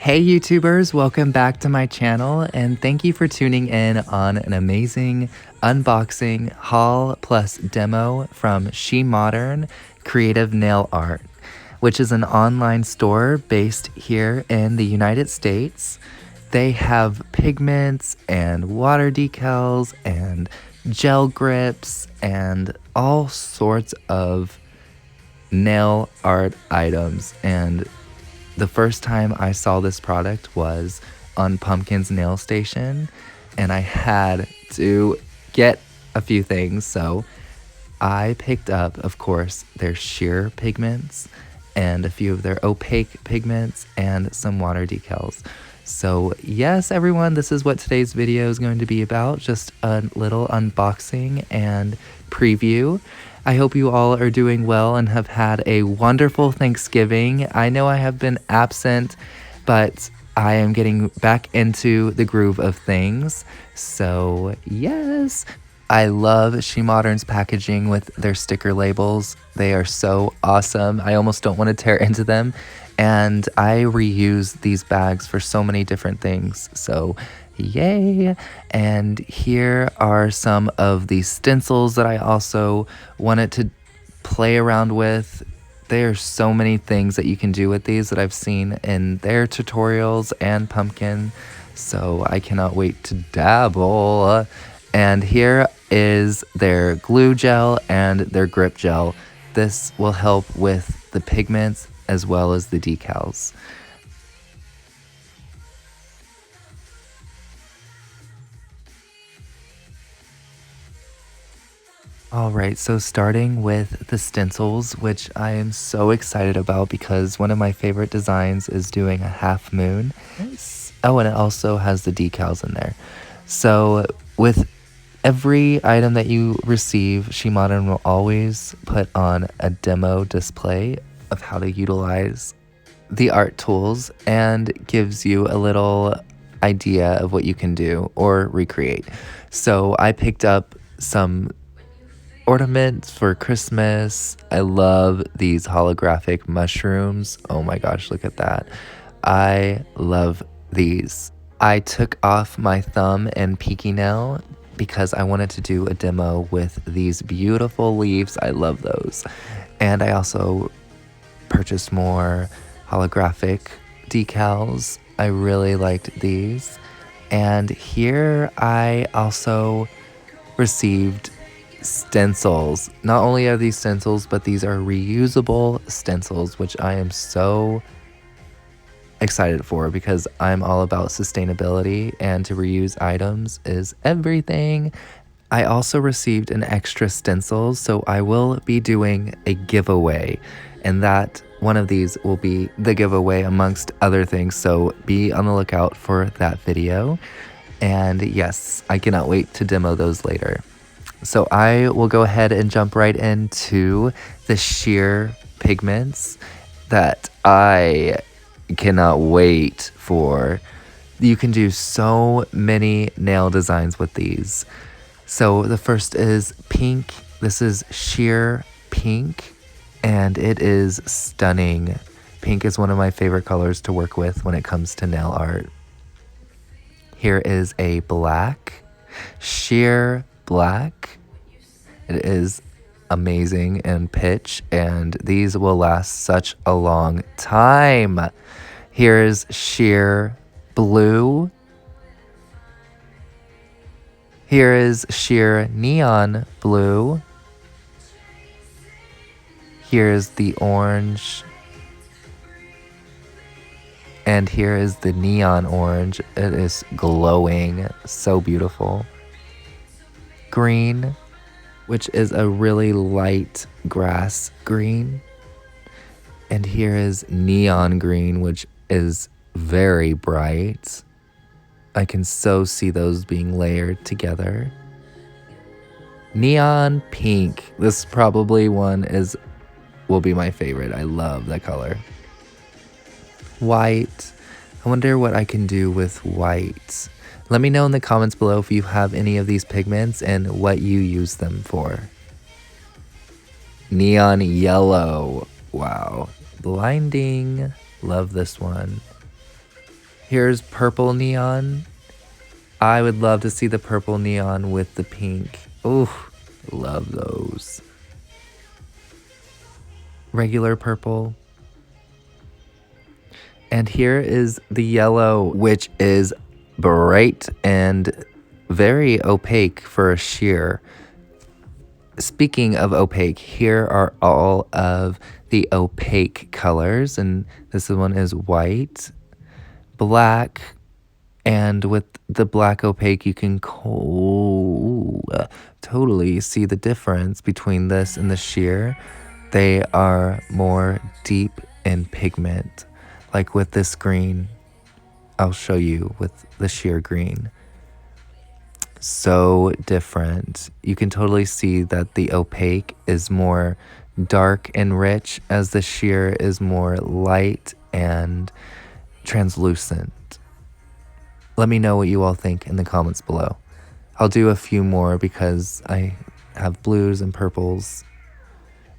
Hey YouTubers, welcome back to my channel and thank you for tuning in on an amazing unboxing haul plus demo from Shemodern Creative Nail Art, which is an online store based here in the United States. They have pigments and water decals and gel grips and all sorts of nail art items, and the first time I saw this product was on Pumpkin's nail station, and I had to get a few things. So I picked up, of course, their sheer pigments and a few of their opaque pigments and some water decals. So yes, everyone, this is what today's video is going to be about, just a little unboxing and preview. I hope you all are doing well and have had a wonderful Thanksgiving. I know I have been absent, but I am getting back into the groove of things. So yes, I love Shemodern's packaging with their sticker labels. They are so awesome. I almost don't want to tear into them. And I reuse these bags for so many different things. So yay. And here are some of the stencils that I also wanted to play around with. There are so many things that you can do with these that I've seen in their tutorials and Pumpkin. So I cannot wait to dabble. And here is their glue gel and their grip gel. This will help with the pigments as well as the decals. Alright, so starting with the stencils, which I am so excited about because one of my favorite designs is doing a half moon. Nice. Oh, and it also has the decals in there. So with every item that you receive, Shemodern will always put on a demo display of how to utilize the art tools and gives you a little idea of what you can do or recreate. So I picked up some ornaments for Christmas. I love these holographic mushrooms. Oh my gosh, look at that. I love these. I took off my thumb and pinky nail because I wanted to do a demo with these beautiful leaves. I love those. And I also purchased more holographic decals. I really liked these. And here I also received stencils. Not only are these stencils, but these are reusable stencils, which I am so excited for because I'm all about sustainability, and to reuse items is everything. I also received an extra stencil, so I will be doing a giveaway, and that one of these will be the giveaway amongst other things, so be on the lookout for that video. And yes, I cannot wait to demo those later. So I will go ahead and jump right into the sheer pigments that I cannot wait for. You can do so many nail designs with these. So the first is pink. This is sheer pink, and it is stunning. Pink is one of my favorite colors to work with when it comes to nail art. Here is a black, sheer black. It is amazing in pitch, and these will last such a long time. Here's sheer blue. Here is sheer neon blue. Here's the orange. And here is the neon orange. It is glowing, so beautiful. Green, which is a really light grass green. And here is neon green, which is very bright. I can so see those being layered together. Neon pink. This probably one will be my favorite. I love that color. White. I wonder what I can do with white. Let me know in the comments below if you have any of these pigments and what you use them for. Neon yellow. Wow. Blinding. Love this one. Here's purple neon. I would love to see the purple neon with the pink. Ooh, love those. Regular purple. And here is the yellow, which is bright and very opaque for a sheer. Speaking of opaque, here are all of the opaque colors, and this one is white, black, and with the black opaque, you can totally see the difference between this and the sheer. They are more deep in pigment. Like with this green, I'll show you with the sheer green. So different. You can totally see that the opaque is more dark and rich, as the sheer is more light and translucent. Let me know what you all think in the comments below. I'll do a few more because I have blues and purples.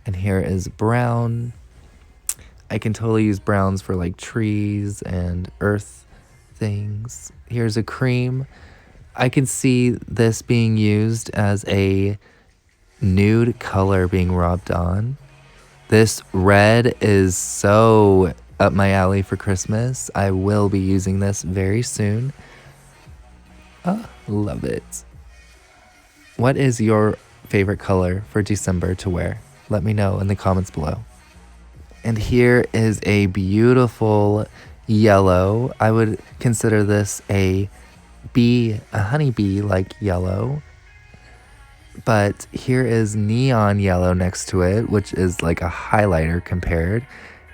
And here is brown. I can totally use browns for like trees and earth things. Here's a cream. I can see this being used as a nude color being rubbed on. This red is so up my alley for Christmas. I will be using this very soon. Oh, love it. What is your favorite color for December to wear? Let me know in the comments below. And here is a beautiful yellow. I would consider this a honeybee like yellow. But here is neon yellow next to it, which is like a highlighter compared.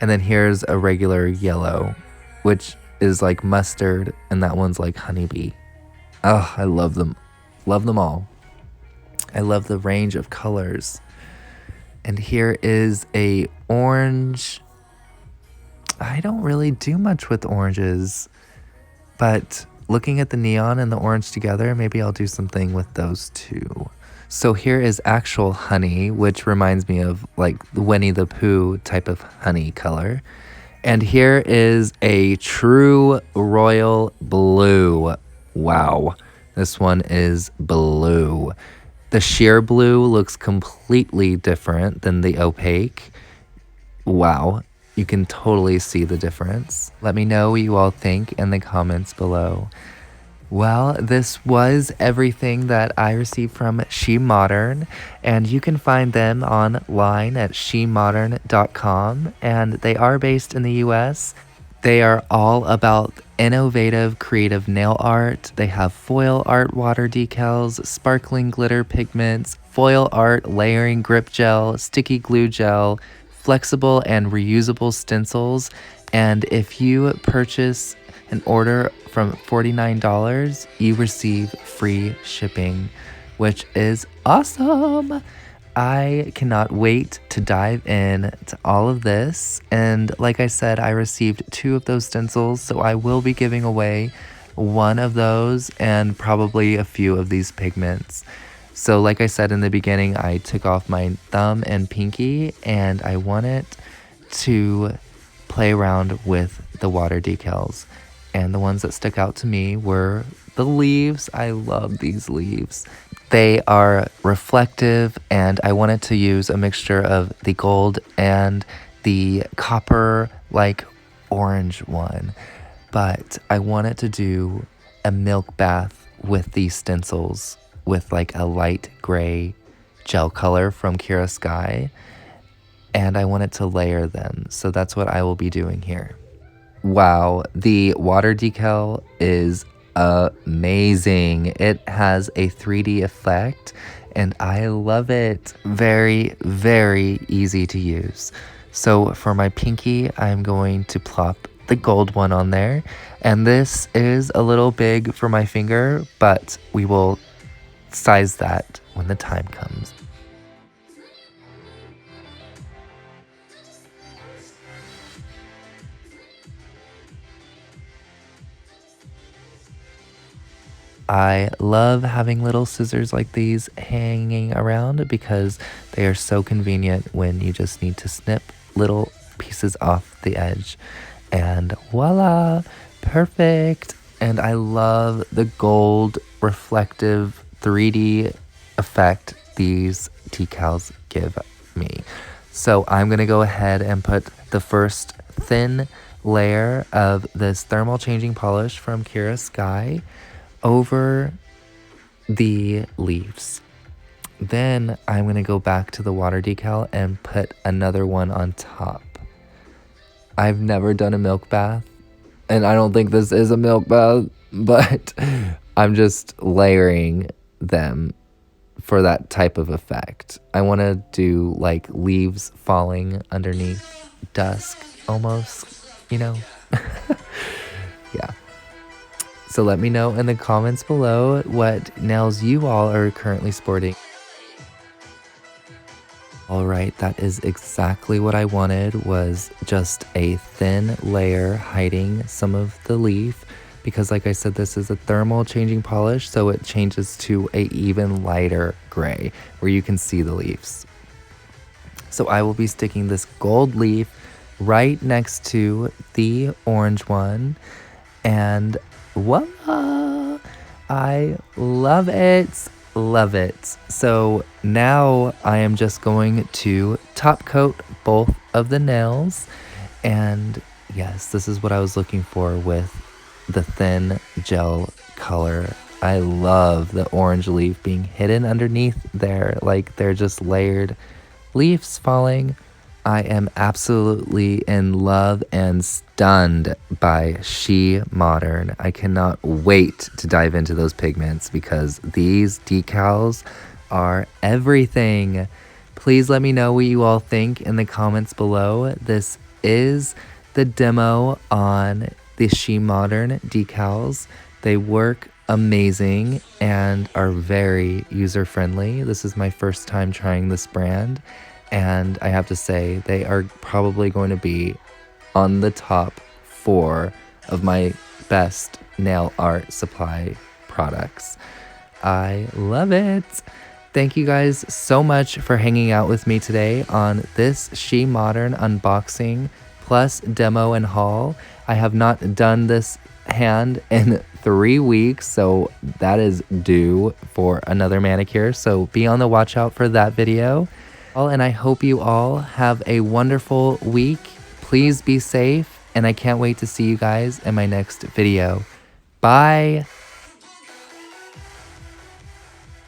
And then here's a regular yellow, which is like mustard, and that one's like honeybee. Oh, I love them. Love them all. I love the range of colors. And here is a orange. I don't really do much with oranges, but looking at the neon and the orange together, maybe I'll do something with those two. So here is actual honey, which reminds me of like the Winnie the Pooh type of honey color. And here is a true royal blue. Wow, this one is blue. The sheer blue looks completely different than the opaque. Wow, you can totally see the difference. Let me know what you all think in the comments below. Well, this was everything that I received from Shemodern, and you can find them online at shemodern.com, and they are based in the US. They are all about innovative, creative nail art. They have foil art water decals, sparkling glitter pigments, foil art layering grip gel, sticky glue gel, flexible and reusable stencils. And if you purchase an order from $49, you receive free shipping, which is awesome. I cannot wait to dive in to all of this. And like I said, I received 2 of those stencils, so I will be giving away one of those and probably a few of these pigments. So like I said in the beginning, I took off my thumb and pinky, and I wanted to play around with the water decals. And the ones that stuck out to me were the leaves. I love these leaves. They are reflective, and I wanted to use a mixture of the gold and the copper like orange one. But I wanted to do a milk bath with these stencils with like a light gray gel color from Kira Sky. And I wanted to layer them. So that's what I will be doing here. Wow, the water decal is amazing. It has a 3D effect, and I love it. Very, very easy to use. So for my pinky, I'm going to plop the gold one on there. And this is a little big for my finger, but we will size that when the time comes. I love having little scissors like these hanging around because they are so convenient when you just need to snip little pieces off the edge. And voila, Perfect. And I love the gold reflective 3D effect these decals give me. So I'm going to go ahead and put the first thin layer of this thermal changing polish from Kira Sky over the leaves. Then I'm going to go back to the water decal and put another one on top. I've never done a milk bath, and I don't think this is a milk bath, but I'm just layering them for that type of effect. I want to do like leaves falling underneath dusk almost, you know? Yeah. So let me know in the comments below what nails you all are currently sporting. All right, that is exactly what I wanted, was just a thin layer hiding some of the leaf, because like I said, this is a thermal changing polish, so it changes to a even lighter gray where you can see the leaves. So I will be sticking this gold leaf right next to the orange one, and voila! I love it. Love it. So now I am just going to top coat both of the nails. And yes, this is what I was looking for with the thin gel color. I love the orange leaf being hidden underneath there, like they're just layered leaves falling. I am absolutely in love and stunned by Shemodern. I cannot wait to dive into those pigments because these decals are everything. Please let me know what you all think in the comments below. This is the demo on the Shemodern decals. They work amazing and are very user-friendly. This is my first time trying this brand, and I have to say they are probably going to be on the top 4 of my best nail art supply products. I love it. Thank you guys so much for hanging out with me today on this Shemodern unboxing plus demo and haul. I have not done this hand in 3 weeks, so that is due for another manicure, so be on the watch out for that video. And I hope you all have a wonderful week. Please be safe, and I can't wait to see you guys in my next video. Bye!